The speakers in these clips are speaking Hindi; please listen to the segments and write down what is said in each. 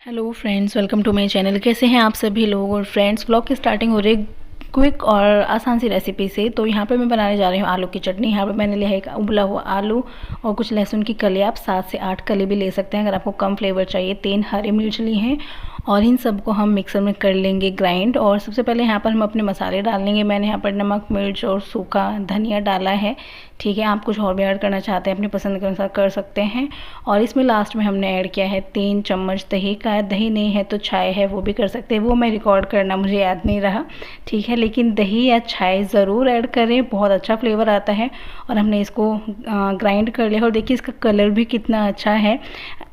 Hello friends, welcome to my channel. कैसे हैं आप सभी लोग। और फ्रेंड्स, व्लॉग की स्टार्टिंग हो रही है क्विक और आसान सी रेसिपी से। तो यहाँ पे मैं बनाने जा रही हूँ आलू की चटनी। यहाँ पे मैंने लिया है एक उबला हुआ आलू और कुछ लहसुन की कली। आप 7 से 8 कली भी ले सकते हैं अगर आपको कम फ्लेवर चाहिए। 3 हरी मिर्च ली हैं और इन सबको हम मिक्सर में कर लेंगे ग्राइंड। और सबसे पहले यहाँ पर हम अपने मसाले डाल लेंगे। मैंने यहाँ पर नमक, मिर्च और सूखा धनिया डाला है। ठीक है, आप कुछ और भी ऐड करना चाहते हैं अपनी पसंद के अनुसार कर सकते हैं। और इसमें लास्ट में हमने ऐड किया है 3 चम्मच दही का। दही नहीं है तो छाय है, वो भी कर सकते हैं। वो मैं रिकॉर्ड करना मुझे याद नहीं रहा। ठीक है, लेकिन दही या छाय ज़रूर ऐड करें, बहुत अच्छा फ्लेवर आता है। और हमने इसको ग्राइंड कर लिया और देखिए इसका कलर भी कितना अच्छा है।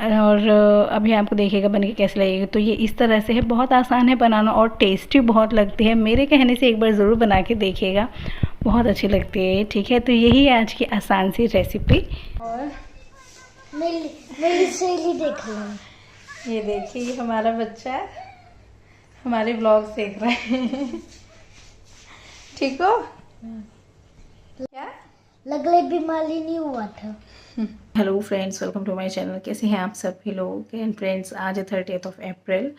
और अभी आपको देखिएगा बन के कैसे लगेगा। तो ये इस तरह से है, बहुत आसान है बनाना और टेस्टी बहुत लगती है। मेरे कहने से एक बार ज़रूर बना के देखिएगा, बहुत अच्छी लगती है। ठीक है, तो यही है आज की आसान सी रेसिपी। और मेरी सहेली देख लो। ये देखिए, ये हमारा बच्चा हमारे ब्लॉग देख रहा है। ठीक हो क्या? लगले बीमारी नहीं हुआ था। Hello friends, welcome to my channel. कैसे हैं आप सभी लोग। एंड फ्रेंड्स, आज है 30 अप्रैल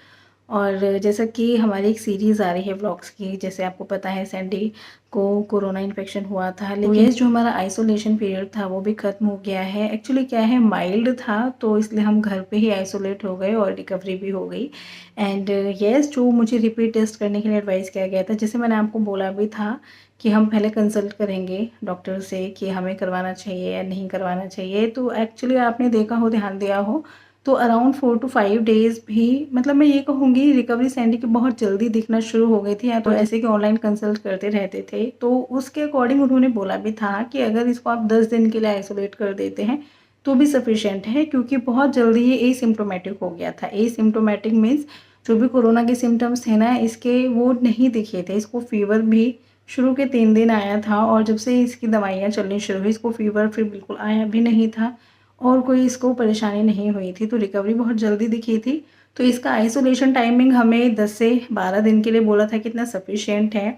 और जैसा कि हमारी एक सीरीज़ आ रही है व्लॉग्स की। जैसे आपको पता है सैंडी को कोरोना इन्फेक्शन हुआ था, लेकिन जो हमारा आइसोलेशन पीरियड था वो भी ख़त्म हो गया है। एक्चुअली क्या है, माइल्ड था तो इसलिए हम घर पे ही आइसोलेट हो गए और रिकवरी भी हो गई। एंड येस, जो मुझे रिपीट टेस्ट करने के लिए एडवाइस किया गया था, जैसे मैंने आपको बोला भी था कि हम पहले कंसल्ट करेंगे डॉक्टर से कि हमें करवाना चाहिए या नहीं करवाना चाहिए। तो एक्चुअली आपने देखा हो, ध्यान दिया हो तो अराउंड 4 to 5 डेज़ भी, मतलब मैं ये कहूँगी रिकवरी सैंडी की बहुत जल्दी दिखना शुरू हो गई थी। या तो ऐसे कि ऑनलाइन कंसल्ट करते रहते थे, तो उसके अकॉर्डिंग उन्होंने बोला भी था कि अगर इसको आप 10 दिन के लिए आइसोलेट कर देते हैं तो भी सफिशेंट है, क्योंकि बहुत जल्दी ये एसिम्प्टोमेटिक हो गया था। एसिम्प्टोमेटिक मीन्स जो भी कोरोना के सिम्टम्स थे ना इसके, वो नहीं दिखे थे। इसको फीवर भी शुरू के 3 दिन आया था और जब से इसकी दवाइयाँ चलनी शुरू हुई इसको फ़ीवर फिर बिल्कुल आया भी नहीं था और कोई इसको परेशानी नहीं हुई थी। तो रिकवरी बहुत जल्दी दिखी थी। तो इसका आइसोलेशन टाइमिंग हमें 10 से 12 दिन के लिए बोला था कितना सफिशिएंट है,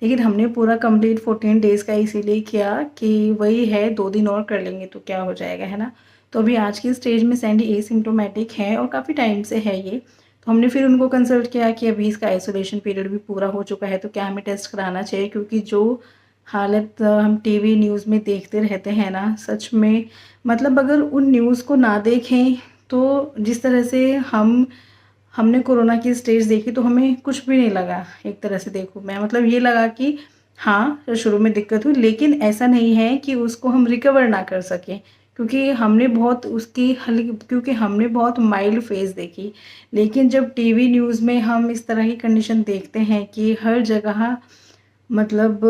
लेकिन हमने पूरा कंप्लीट 14 डेज़ का इसीलिए किया कि वही है, 2 दिन और कर लेंगे तो क्या हो जाएगा, है ना। तो अभी आज की स्टेज में सैंडी एसिम्प्टोमेटिक है और काफ़ी टाइम से है ये। तो हमने फिर उनको कंसल्ट किया कि अभी इसका आइसोलेशन पीरियड भी पूरा हो चुका है तो क्या हमें टेस्ट कराना चाहिए, क्योंकि जो हालत हम टीवी न्यूज़ में देखते रहते हैं ना, सच में मतलब अगर उन न्यूज़ को ना देखें तो जिस तरह से हमने कोरोना की स्टेज देखी तो हमें कुछ भी नहीं लगा। एक तरह से देखूँ मैं, मतलब ये लगा कि हाँ शुरू में दिक्कत हुई, लेकिन ऐसा नहीं है कि उसको हम रिकवर ना कर सकें, क्योंकि हमने बहुत माइल्ड फेज़ देखी। लेकिन जब टीवी न्यूज़ में हम इस तरह की कंडीशन देखते हैं कि हर जगह मतलब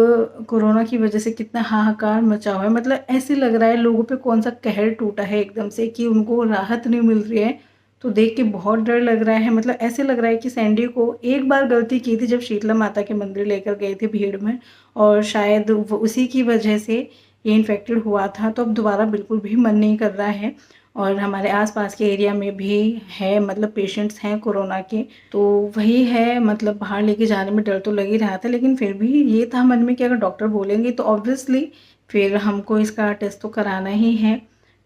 कोरोना की वजह से कितना हाहाकार मचा हुआ है, मतलब ऐसे लग रहा है लोगों पे कौन सा कहर टूटा है एकदम से कि उनको राहत नहीं मिल रही है। तो देख के बहुत डर लग रहा है। मतलब ऐसे लग रहा है कि सैंडी को एक बार गलती की थी जब शीतला माता के मंदिर लेकर गए थे भीड़ में, और शायद उसी की वजह से ये इन्फेक्टेड हुआ था। तो अब दोबारा बिल्कुल भी मन नहीं कर रहा है। और हमारे आसपास के एरिया में भी है, मतलब पेशेंट्स हैं कोरोना के। तो वही है, मतलब बाहर लेके जाने में डर तो लग ही रहा था, लेकिन फिर भी ये था मन में कि अगर डॉक्टर बोलेंगे तो ऑब्वियसली फिर हमको इसका टेस्ट तो कराना ही है।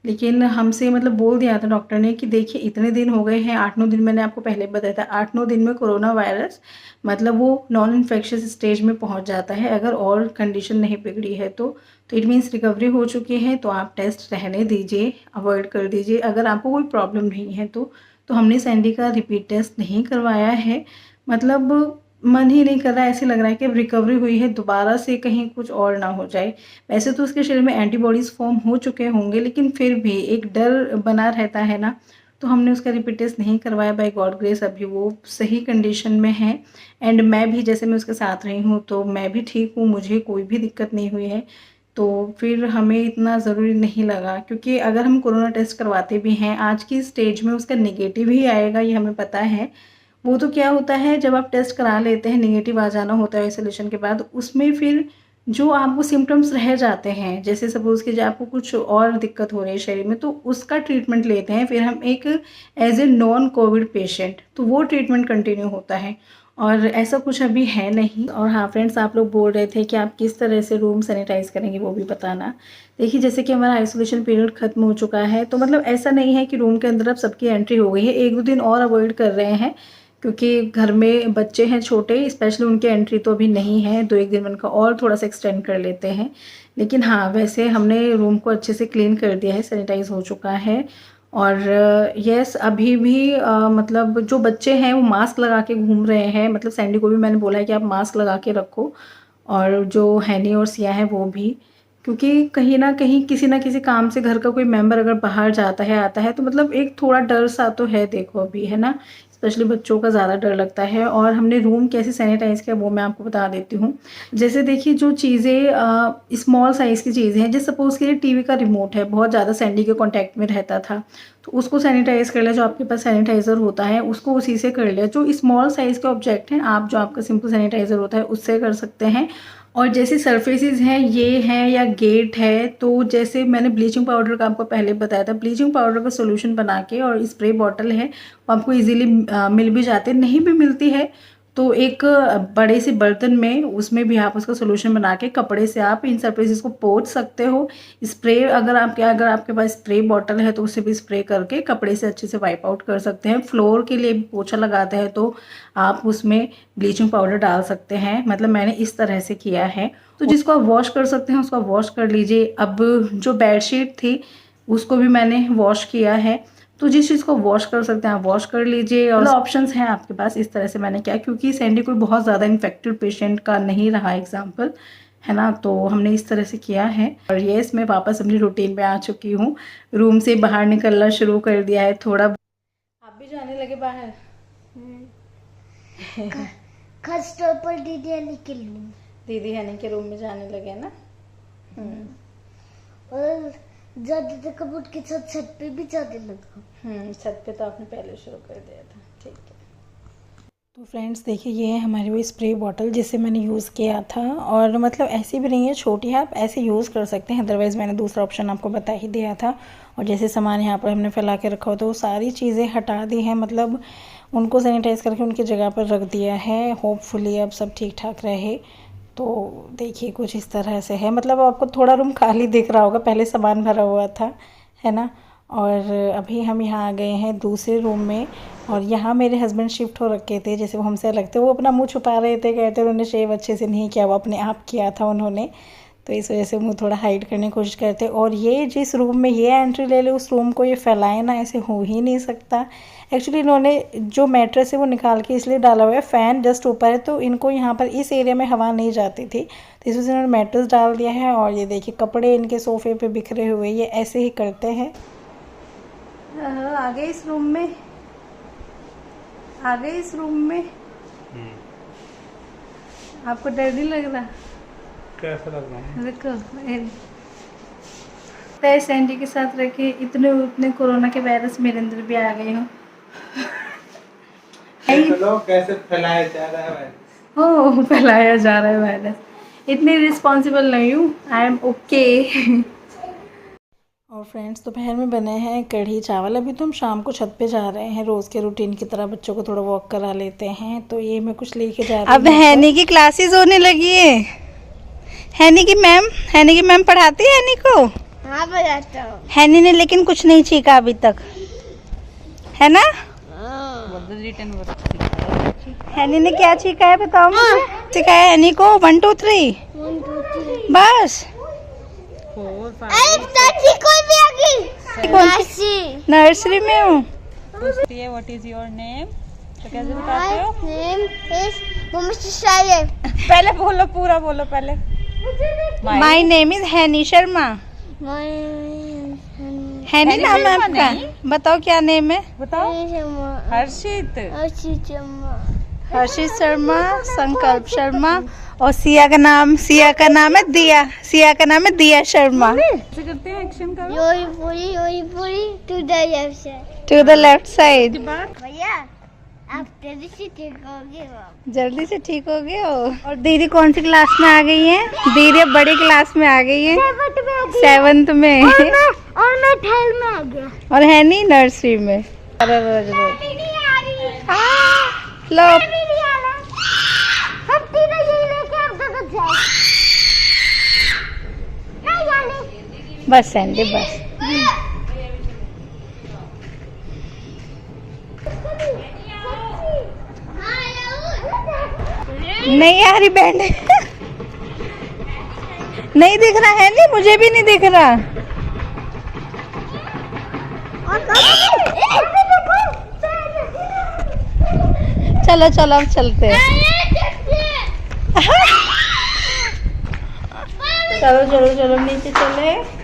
लेकिन हमसे मतलब बोल दिया था डॉक्टर ने कि देखिए इतने दिन हो गए हैं, 8-9 दिन, मैंने आपको पहले बताया था 8-9 दिन में कोरोना वायरस मतलब वो नॉन इन्फेक्शियस स्टेज में पहुंच जाता है अगर और कंडीशन नहीं बिगड़ी है तो इट मीन्स रिकवरी हो चुकी है। तो आप टेस्ट रहने दीजिए, अवॉइड कर दीजिए अगर आपको कोई प्रॉब्लम नहीं है तो हमने सैंडी का रिपीट टेस्ट नहीं करवाया है। मतलब मन ही नहीं कर रहा है, ऐसे लग रहा है कि अब रिकवरी हुई है, दोबारा से कहीं कुछ और ना हो जाए। वैसे तो उसके शरीर में एंटीबॉडीज़ फॉर्म हो चुके होंगे, लेकिन फिर भी एक डर बना रहता है ना। तो हमने उसका रिपीट टेस्ट नहीं करवाया। बाय गॉड ग्रेस अभी वो सही कंडीशन में है। एंड मैं भी, जैसे मैं उसके साथ रही हूँ तो मैं भी ठीक हूँ, मुझे कोई भी दिक्कत नहीं हुई है। तो फिर हमें इतना ज़रूरी नहीं लगा, क्योंकि अगर हम कोरोना टेस्ट करवाते भी हैं आज की स्टेज में उसका नेगेटिव ही आएगा, ये हमें पता है। वो तो क्या होता है, जब आप टेस्ट करा लेते हैं नेगेटिव आ जाना होता है आइसोलेशन के बाद, उसमें फिर जो आपको सिम्टम्स रह जाते हैं, जैसे सपोज़ कि जब आपको कुछ और दिक्कत हो रही है शरीर में, तो उसका ट्रीटमेंट लेते हैं फिर हम एक as a non covid patient, तो वो ट्रीटमेंट कंटिन्यू होता है। और ऐसा कुछ अभी है नहीं। और हाँ फ्रेंड्स, आप लोग बोल रहे थे कि आप किस तरह से रूम सैनिटाइज़ करेंगे वो भी बताना। देखिए जैसे कि हमारा आइसोलेशन पीरियड ख़त्म हो चुका है, तो मतलब ऐसा नहीं है कि रूम के अंदर अब सबकी एंट्री हो गई है। 1-2 दिन और अवॉइड कर रहे हैं क्योंकि घर में बच्चे हैं छोटे, स्पेशली उनकी एंट्री तो अभी नहीं है। 2-1 दिन उनका और थोड़ा सा एक्सटेंड कर लेते हैं। लेकिन हाँ, वैसे हमने रूम को अच्छे से क्लीन कर दिया है, सैनिटाइज़ हो चुका है। और यस, अभी भी मतलब जो बच्चे हैं वो मास्क लगा के घूम रहे हैं। मतलब सैंडी को भी मैंने बोला है कि आप मास्क लगा के रखो, और जो हैनी और सिया है वो भी, क्योंकि कहीं ना कहीं किसी ना किसी काम से घर का कोई मेंबर अगर बाहर जाता है आता है तो मतलब एक थोड़ा डर सा तो है, देखो अभी है ना, स्पेशली बच्चों का ज़्यादा डर लगता है। और हमने रूम कैसे सैनिटाइज़ किया वो मैं आपको बता देती हूँ। जैसे देखिए, जो चीज़ें स्मॉल साइज़ की चीज़ें हैं, जैसे सपोज़ के लिए टीवी का रिमोट है, बहुत ज़्यादा सैंडी के कांटेक्ट में रहता था, तो उसको सैनिटाइज़ कर लिया। जो आपके पास सैनिटाइज़र होता है उसको उसी से कर लिया। जो स्मॉल साइज़ के ऑब्जेक्ट हैं, आप जो आपका सिंपल सैनिटाइज़र होता है उससे कर सकते हैं। और जैसे सरफेसेस हैं, ये हैं या गेट है, तो जैसे मैंने ब्लीचिंग पाउडर का आपको पहले बताया था, ब्लीचिंग पाउडर का सोल्यूशन बना के, और स्प्रे बॉटल है वो आपको इजीली मिल भी जाते, नहीं भी मिलती है तो एक बड़े से बर्तन में उसमें भी आप उसका सोल्यूशन बना के कपड़े से आप इन सरफेसेस को पोंछ सकते हो। स्प्रे अगर आपके पास स्प्रे बॉटल है तो उससे भी स्प्रे करके कपड़े से अच्छे से वाइप आउट कर सकते हैं। फ्लोर के लिए भी पोछा लगाते हैं तो आप उसमें ब्लीचिंग पाउडर डाल सकते हैं। मतलब मैंने इस तरह से किया है। तो जिसको आप वॉश कर सकते हैं उसको आप वॉश कर लीजिए। अब जो बेडशीट थी उसको भी मैंने वॉश किया है, तो जिस चीज़ को वॉश कर सकते हैं आप वॉश कर लीजिए। और ऑप्शंस हैं आपके पास। इस तरह से मैंने किया क्योंकि सैंडी कोई बहुत ज़्यादा इन्फेक्टेड पेशेंट का नहीं रहा एग्जाम्पल, है ना, तो हमने इस तरह से किया है। और ये मैं वापस अपनी रूटीन में आ चुकी हूँ। रूम से बाहर निकलना शुरू कर दिया है थोड़ा। आप भी जाने लगे बाहर? खास तौर पर दीदी हनी के रूम। दीदी हनी के रूम में जाने लगे ना। और ज्यादा तक कबूत के साथ छत पे भी जाने लगा। छत पे तो आपने पहले शुरू कर दिया था, ठीक है। तो फ्रेंड्स देखिए, ये है हमारी वो स्प्रे बॉटल जिसे मैंने यूज़ किया था। और मतलब ऐसी भी नहीं है, छोटी है, आप ऐसे यूज़ कर सकते हैं। अदरवाइज़ मैंने दूसरा ऑप्शन आपको बता ही दिया था। और जैसे सामान यहाँ पर हमने फैला के रखा हो तो वो सारी चीज़ें हटा दी हैं, मतलब उनको सैनिटाइज़ करके उनकी जगह पर रख दिया है। होपफुली अब सब ठीक ठाक रहे। तो देखिए कुछ इस तरह से है। मतलब आपको थोड़ा रूम खाली दिख रहा होगा, पहले सामान भरा हुआ था, है ना। और अभी हम यहाँ आ गए हैं दूसरे रूम में। और यहाँ मेरे हस्बैंड शिफ्ट हो रखे थे, जैसे वो हमसे अलग थे। वो अपना मुंह छुपा रहे थे, कहते उन्होंने शेव अच्छे से नहीं किया, वो अपने आप किया था उन्होंने, तो इस वजह से मुंह थोड़ा हाइड करने की कोशिश करते। और ये जिस रूम में ये एंट्री ले ले उस रूम को ये फैलाए ना, ऐसे हो ही नहीं सकता। एक्चुअली इन्होंने जो मैट्रेस है वो निकाल के इसलिए डाला हुआ है, फ़ैन जस्ट ऊपर है तो इनको यहाँ पर इस एरिया में हवा नहीं जाती थी, तो इस वजह से इन्होंने मैट्रेस डाल दिया है। और ये देखिए कपड़े इनके सोफ़े पे बिखरे हुए, ये ऐसे ही करते हैं। आ गए इस रूम में, आ गए इस रूम में। आपको डर नहीं लग रहा? कैसा लग रहा है? देखो तय सैंडी के साथ रह के इतने कोरोना के वायरस मेरे अंदर भी आ गए हो। चलो कैसे फैलाया जा रहा है वायरस? हो फैलाया जा रहा है वायरस। इतनी रिस्पॉन्सिबल नहीं हूँ, आई एम ओके। और फ्रेंड्स दोपहर में बने हैं कढ़ी चावल। अभी तो हम शाम को छत पे जा रहे हैं, रोज़ के रूटीन की तरह बच्चों को थोड़ा वॉक करा लेते हैं। तो ये मैं कुछ लेके जा रही हूँ। अब हैनी की क्लासेस होने लगी है। हैनी की मैम पढ़ाती है हैनी को। हाँ बताता हूँ। हैनी ने लेकिन कुछ नहीं सीखा अभी तक, है ना। हैनी ने क्या सीखा है बताओ मुझे। सिखाया हैनी को 1 2 3 बस। नर्सरी में हूँ। What is your name? तो कैसे बताते हो? पहले बोलो, पूरा बोलो पहले। माई नेम इज हैनी शर्मा। हैनी नाम है आपका? बताओ क्या नेम है, बताओ। हर्षित। हर्षित शर्मा, संकल्प शर्मा। और सिया का नाम है दिया। सिया का नाम है दिया शर्मा। कैसे करते हैं? एक्शन करो। To the left side. भैया आप जल्दी से ठीक होगे। जल्दी से ठीक हो गए हो। और दीदी कौन सी क्लास में आ गई है? दीदी अब बड़ी क्लास में आ गई है, 7th में। और मैं 12 में आ गया। और है नहीं नर्सरी में। रोज रोज लो बस सैंडी बस। नहीं आ रही बैंड नहीं दिख रहा है, नहीं मुझे भी नहीं दिख रहा। चलो चलो अब चलते हैं। चलो चलो चलो नीचे चले।